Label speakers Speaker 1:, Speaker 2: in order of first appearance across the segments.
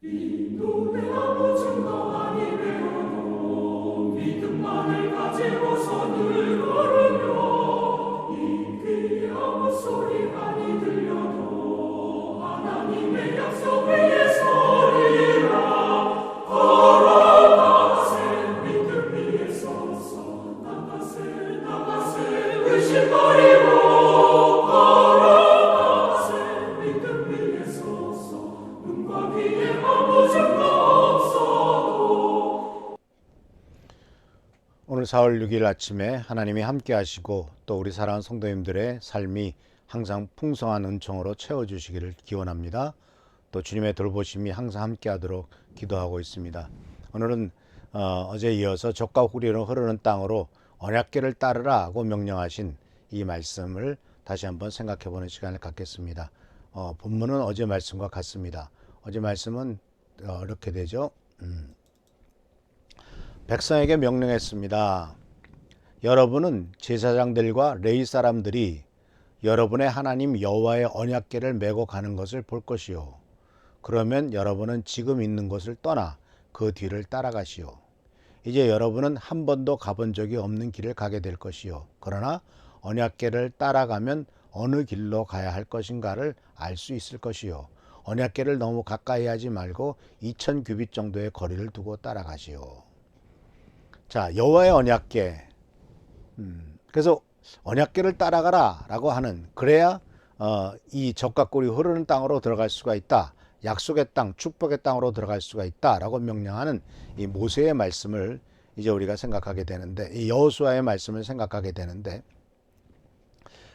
Speaker 1: 인도의 아무 증거 아니 되어도 믿음만을 가지고서 늘 걸으며 이 귀에 아무 소리 아니 들려도 하나님의 약속 위에 서리라. 걸어가세 믿음 위에 서서 나가세 의심 버리고 걸어가세 믿음 위에 서서 눈과 귀에 아무 증거 없어도.
Speaker 2: 오늘 4월 6일 아침에 하나님이 함께 하시고 또 우리 사랑하는 성도님들의 삶이 항상 풍성한 은총으로 채워주시기를 기원합니다. 또 주님의 돌보심이 항상 함께 하도록 기도하고 있습니다. 오늘은 어제 이어서 젖과 꿀이 흐르는 땅으로 언약궤를 따르라고 명령하신 이 말씀을 다시 한번 생각해 보는 시간을 갖겠습니다. 본문은 어제 말씀과 같습니다. 어제 말씀은 이렇게 되죠. 백성에게 명령했습니다. 여러분은 제사장들과 레위 사람들이 여러분의 하나님 여호와의 언약궤를 메고 가는 것을 볼 것이요. 그러면 여러분은 지금 있는 곳을 떠나 그 뒤를 따라가시오. 이제 여러분은 한 번도 가본 적이 없는 길을 가게 될 것이요. 그러나 언약궤를 따라가면 어느 길로 가야 할 것인가를 알 수 있을 것이요. 언약궤를 너무 가까이 하지 말고 2000 규빗 정도의 거리를 두고 따라가시오. 자, 여호와의 언약궤. 그래서 언약궤를 따라가라 라고 하는, 그래야 이 젖과 꿀이 흐르는 땅으로 들어갈 수가 있다. 약속의 땅, 축복의 땅으로 들어갈 수가 있다 라고 명령하는 이 모세의 말씀을 이제 우리가 생각하게 되는데, 이 여호수아의 말씀을 생각하게 되는데,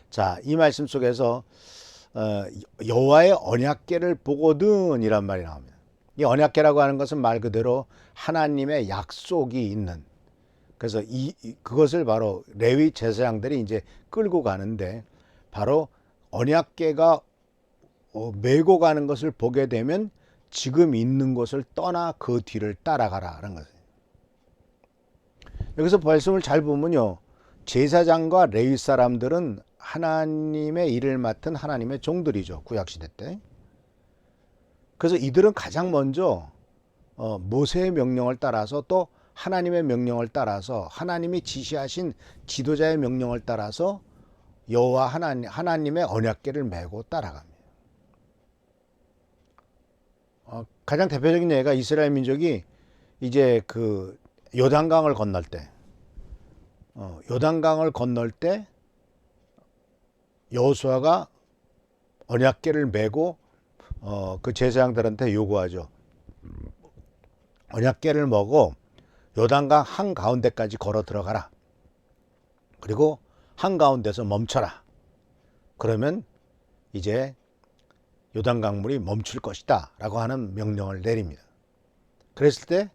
Speaker 2: 자, 이 말씀 속에서 여호와의 언약궤를 보거든 이란 말이 나옵니다. 이 언약궤라고 하는 것은 말 그대로 하나님의 약속이 있는, 그래서 그것을 바로 레위 제사장들이 이제 끌고 가는데, 바로 언약궤가 메고 가는 것을 보게 되면 지금 있는 곳을 떠나 그 뒤를 따라가라는 거예요. 여기서 말씀을 잘 보면요, 제사장과 레위 사람들은 하나님의 일을 맡은 하나님의 종들이죠, 구약시대 때. 그래서 이들은 가장 먼저 모세의 명령을 따라서, 또 하나님의 명령을 따라서, 하나님이 지시하신 지도자의 명령을 따라서 여호와 하나님의 언약궤를 메고 따라갑니다. 가장 대표적인 예가 이스라엘 민족이 이제 그 요단강을 건널 때, 여호수아가 언약궤를 메고 그 제사장들한테 요구하죠. 언약궤를 메고 요단강 한가운데까지 걸어 들어가라. 그리고 한가운데서 멈춰라. 그러면 이제 요단강물이 멈출 것이다 라고 하는 명령을 내립니다. 그랬을 때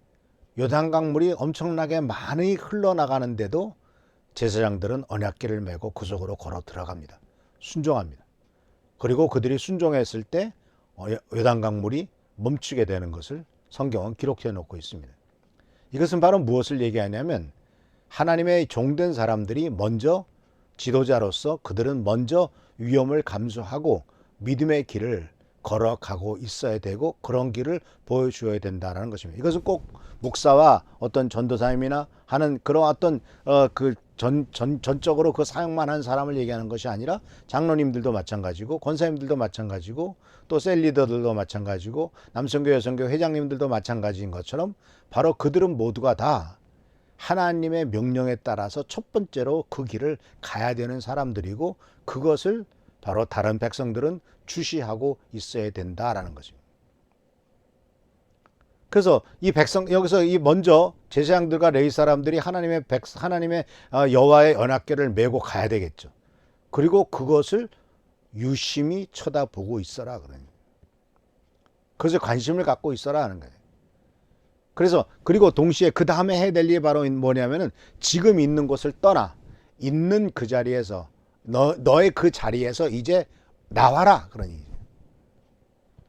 Speaker 2: 요단강물이 엄청나게 많이 흘러나가는데도 제사장들은 언약궤를 메고 그 속으로 걸어 들어갑니다. 순종합니다. 그리고 그들이 순종했을 때 요단강물이 멈추게 되는 것을 성경은 기록해 놓고 있습니다. 이것은 바로 무엇을 얘기하냐면, 하나님의 종된 사람들이 먼저 지도자로서 그들은 먼저 위험을 감수하고 믿음의 길을 걸어가고 있어야 되고, 그런 길을 보여주어야 된다는 것입니다. 이것은 꼭 목사와 어떤 전도사님이나 하는 그런 어떤 전적으로 그 사역만 한 사람을 얘기하는 것이 아니라, 장로님들도 마찬가지고, 권사님들도 마찬가지고, 또 셀리더들도 마찬가지고, 남성교 여성교 회장님들도 마찬가지인 것처럼, 바로 그들은 모두가 다 하나님의 명령에 따라서 첫 번째로 그 길을 가야 되는 사람들이고, 그것을 바로 다른 백성들은 주시하고 있어야 된다라는 것입니다. 그래서 이 백성, 여기서 이 먼저 제사장들과 레위 사람들이 하나님의 여호와의 언약궤를 메고 가야 되겠죠. 그리고 그것을 유심히 쳐다보고 있어라 그러는 거예요. 그래서 관심을 갖고 있어라 하는 거예요. 그래서 그리고 동시에 그 다음에 해야 될 일이 바로 뭐냐면은, 지금 있는 곳을 떠나 있는 그 자리에서 너의 그 자리에서 이제 나와라 그런 얘기죠.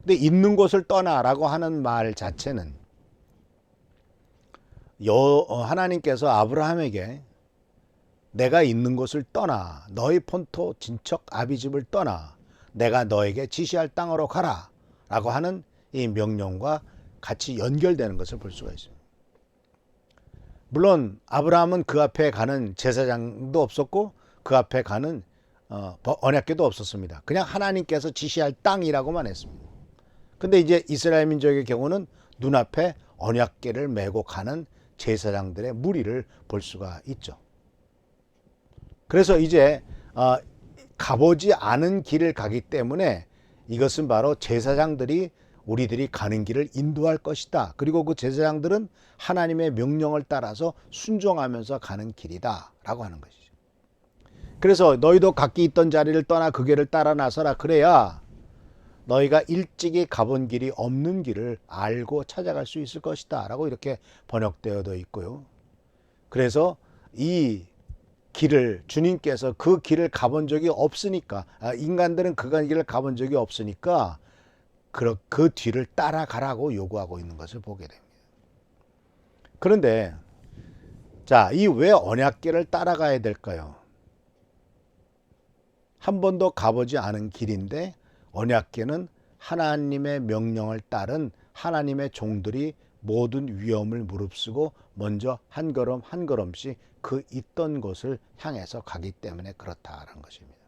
Speaker 2: 근데 있는 곳을 떠나라고 하는 말 자체는, 하나님께서 아브라함에게 내가 있는 곳을 떠나, 너희 본토 친척 아비집을 떠나 내가 너에게 지시할 땅으로 가라 라고 하는 이 명령과 같이 연결되는 것을 볼 수가 있습니다. 물론 아브라함은 그 앞에 가는 제사장도 없었고 그 앞에 가는 언약궤도 없었습니다. 그냥 하나님께서 지시할 땅이라고만 했습니다. 근데 이제 이스라엘 민족의 경우는 눈앞에 언약궤를 메고 가는 제사장들의 무리를 볼 수가 있죠. 그래서 이제 가보지 않은 길을 가기 때문에 이것은 바로 제사장들이 우리들이 가는 길을 인도할 것이다. 그리고 그 제사장들은 하나님의 명령을 따라서 순종하면서 가는 길이다 라고 하는 것이죠. 그래서 너희도 각기 있던 자리를 떠나 그 길을 따라 나서라. 그래야 너희가 일찍이 가본 길이 없는 길을 알고 찾아갈 수 있을 것이다 라고 이렇게 번역되어 있고요. 그래서 이 길을 주님께서 그 길을 가본 적이 없으니까 인간들은 그 길을 가본 적이 없으니까 그 뒤를 따라가라고 요구하고 있는 것을 보게 됩니다. 그런데 자, 이 왜 언약궤를 따라가야 될까요? 한 번도 가보지 않은 길인데 언약궤는 하나님의 명령을 따른 하나님의 종들이 모든 위험을 무릅쓰고 먼저 한 걸음 한 걸음씩 그 있던 곳을 향해서 가기 때문에 그렇다는 것입니다.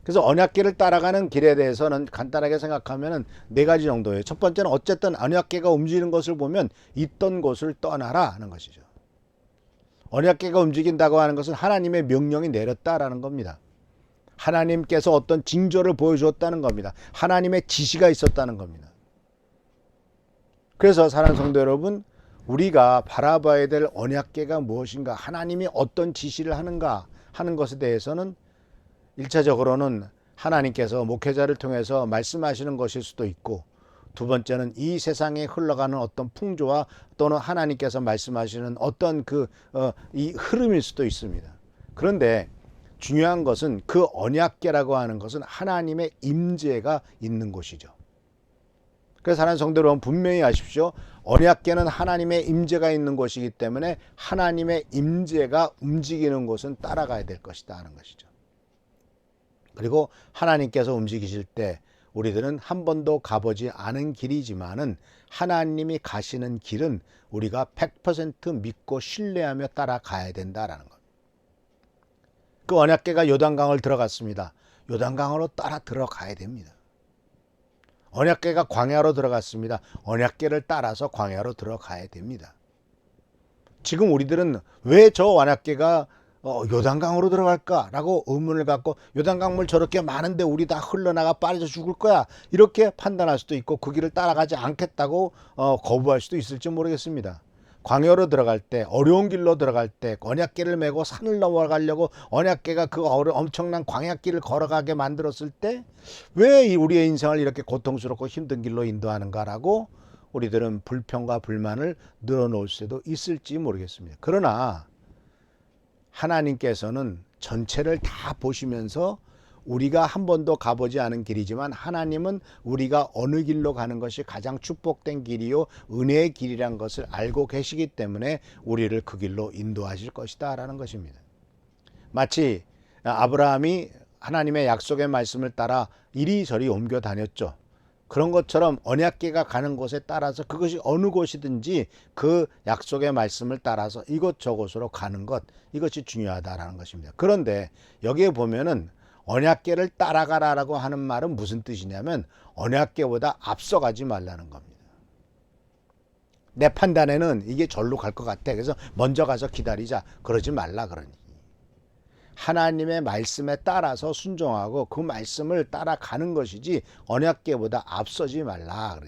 Speaker 2: 그래서 언약궤를 따라가는 길에 대해서는 간단하게 생각하면 네 가지 정도예요. 첫 번째는 어쨌든 언약궤가 움직이는 것을 보면 있던 곳을 떠나라 하는 것이죠. 언약궤가 움직인다고 하는 것은 하나님의 명령이 내렸다라는 겁니다. 하나님께서 어떤 징조를 보여주었다는 겁니다. 하나님의 지시가 있었다는 겁니다. 그래서 사랑하는 성도 여러분, 우리가 바라봐야 될 언약궤가 무엇인가, 하나님이 어떤 지시를 하는가 하는 것에 대해서는 1차적으로는 하나님께서 목회자를 통해서 말씀하시는 것일 수도 있고, 두 번째는 이 세상에 흘러가는 어떤 풍조와 또는 하나님께서 말씀하시는 어떤 이 흐름일 수도 있습니다. 그런데 중요한 것은 그 언약궤라고 하는 것은 하나님의 임재가 있는 곳이죠. 그래서 사랑하는 성도 여러분, 분명히 아십시오. 언약궤는 하나님의 임재가 있는 곳이기 때문에 하나님의 임재가 움직이는 곳은 따라가야 될 것이다 하는 것이죠. 그리고 하나님께서 움직이실 때 우리들은 한 번도 가보지 않은 길이지만은 하나님이 가시는 길은 우리가 100% 믿고 신뢰하며 따라가야 된다라는 것. 그 언약궤가 요단강을 들어갔습니다. 요단강으로 따라 들어가야 됩니다. 언약궤가 광야로 들어갔습니다. 언약궤를 따라서 광야로 들어가야 됩니다. 지금 우리들은 왜 저 언약궤가 요단강으로 들어갈까라고 의문을 갖고 요단강물 저렇게 많은데 우리 다 흘러나가 빠져 죽을 거야 이렇게 판단할 수도 있고 그 길을 따라가지 않겠다고 거부할 수도 있을지 모르겠습니다. 광야로 들어갈 때, 어려운 길로 들어갈 때 언약궤를 메고 산을 넘어가려고 언약궤가 그 엄청난 광야길을 걸어가게 만들었을 때 왜 우리의 인생을 이렇게 고통스럽고 힘든 길로 인도하는가라고 우리들은 불평과 불만을 늘어놓을 수도 있을지 모르겠습니다. 그러나 하나님께서는 전체를 다 보시면서 우리가 한 번도 가보지 않은 길이지만 하나님은 우리가 어느 길로 가는 것이 가장 축복된 길이요 은혜의 길이란 것을 알고 계시기 때문에 우리를 그 길로 인도하실 것이다 라는 것입니다. 마치 아브라함이 하나님의 약속의 말씀을 따라 이리저리 옮겨 다녔죠. 그런 것처럼 언약궤가 가는 곳에 따라서 그것이 어느 곳이든지 그 약속의 말씀을 따라서 이곳저곳으로 가는 것, 이것이 중요하다라는 것입니다. 그런데 여기에 보면은 언약궤를 따라가라라고 하는 말은 무슨 뜻이냐면 언약궤보다 앞서가지 말라는 겁니다. 내 판단에는 이게 절로 갈 것 같아. 그래서 먼저 가서 기다리자. 그러지 말라 그러니. 하나님의 말씀에 따라서 순종하고 그 말씀을 따라가는 것이지 언약궤보다 앞서지 말라.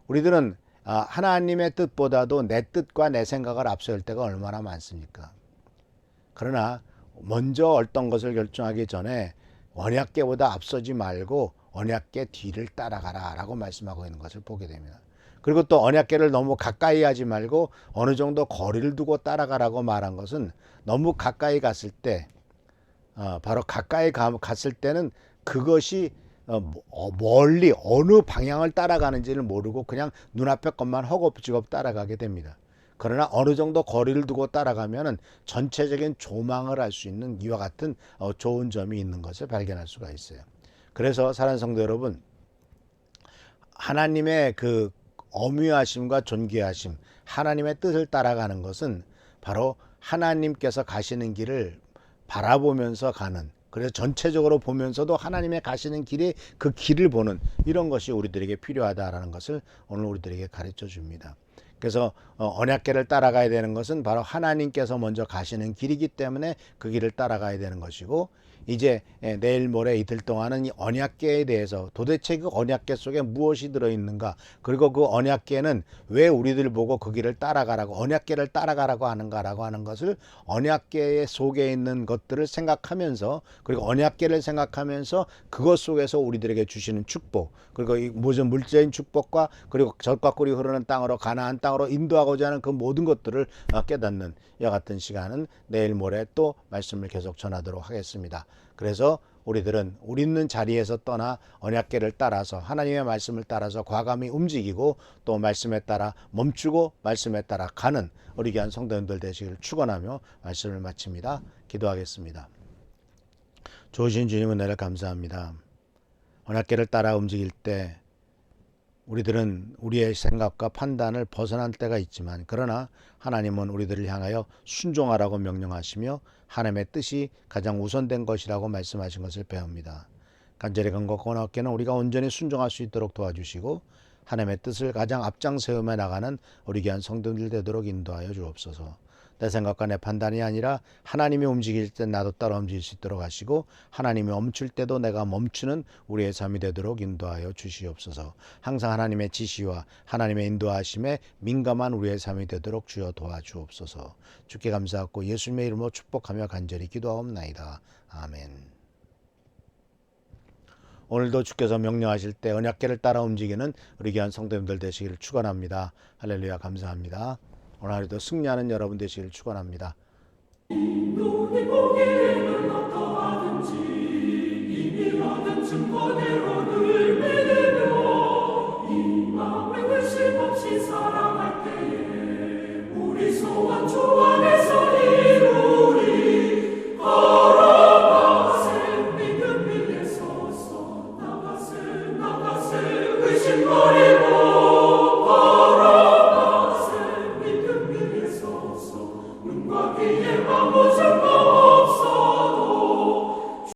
Speaker 2: 우리들은 하나님의 뜻보다도 내 뜻과 내 생각을 앞세울 때가 얼마나 많습니까? 그러나 먼저 어떤 것을 결정하기 전에 언약궤보다 앞서지 말고 언약궤 뒤를 따라가라 라고 말씀하고 있는 것을 보게 됩니다. 그리고 또 언약궤를 너무 가까이 하지 말고 어느 정도 거리를 두고 따라가라고 말한 것은 너무 가까이 갔을 때 바로 가까이 갔을 때는 그것이 멀리 어느 방향을 따라가는지를 모르고 그냥 눈앞에 것만 허겁지겁 따라가게 됩니다. 그러나 어느 정도 거리를 두고 따라가면은 전체적인 조망을 할 수 있는 이와 같은 좋은 점이 있는 것을 발견할 수가 있어요. 그래서 사랑하는 성도 여러분, 하나님의 그 엄위하심과 존귀하심, 하나님의 뜻을 따라가는 것은 바로 하나님께서 가시는 길을 바라보면서 가는, 그래서 전체적으로 보면서도 하나님의 가시는 길이 그 길을 보는 이런 것이 우리들에게 필요하다라는 것을 오늘 우리들에게 가르쳐 줍니다. 그래서 언약궤를 따라가야 되는 것은 바로 하나님께서 먼저 가시는 길이기 때문에 그 길을 따라가야 되는 것이고, 이제 내일 모레 이틀 동안은 이 언약궤에 대해서 도대체 그 언약궤 속에 무엇이 들어있는가, 그리고 그 언약궤는 왜 우리들 보고 그 길을 따라가라고, 언약궤를 따라가라고 하는가라고 하는 것을, 언약궤 속에 있는 것들을 생각하면서, 그리고 언약궤를 생각하면서 그것 속에서 우리들에게 주시는 축복, 그리고 이 모든 물질적인 축복과 그리고 젖과 꿀이 흐르는 땅으로, 가나안 땅으로 인도하고자 하는 그 모든 것들을 깨닫는 이와 같은 시간은 내일 모레 또 말씀을 계속 전하도록 하겠습니다. 그래서 우리들은 우리 있는 자리에서 떠나 언약궤를 따라서 하나님의 말씀을 따라서 과감히 움직이고, 또 말씀에 따라 멈추고 말씀에 따라 가는 우리 귀한 성도님들 되시기를 축원하며 말씀을 마칩니다. 기도하겠습니다. 좋으신 주님 은혜를 감사합니다. 언약궤를 따라 움직일 때 우리들은 우리의 생각과 판단을 벗어난 때가 있지만, 그러나 하나님은 우리들을 향하여 순종하라고 명령하시며 하나님의 뜻이 가장 우선된 것이라고 말씀하신 것을 배웁니다. 간절히 간곡한 언약궤는 우리가 온전히 순종할 수 있도록 도와주시고, 하나님의 뜻을 가장 앞장 세우며 나가는 우리 귀한 성도들 되도록 인도하여 주옵소서. 내 생각과 내 판단이 아니라 하나님이 움직일 때 나도 따라 움직일 수 있도록 하시고, 하나님이 멈출 때도 내가 멈추는 우리의 삶이 되도록 인도하여 주시옵소서. 항상 하나님의 지시와 하나님의 인도하심에 민감한 우리의 삶이 되도록 주여 도와주옵소서. 주께 감사하고 예수님의 이름으로 축복하며 간절히 기도하옵나이다. 아멘. 오늘도 주께서 명령하실 때 언약궤를 따라 움직이는 우리 귀한 성도님들 되시기를 축원합니다. 할렐루야, 감사합니다. 오늘 하루도 승리하는 여러분 되시기를 축원합니다.
Speaker 1: 눈이 보기에는 어떠하든지 이미 얻은 증거대로 늘 믿으며 이 맘에 의심 없이 살아갈 때에 우리 소원 주 안에서 이루리. 걸어가세 믿음 위에 서서 나가세 나가세 의심거리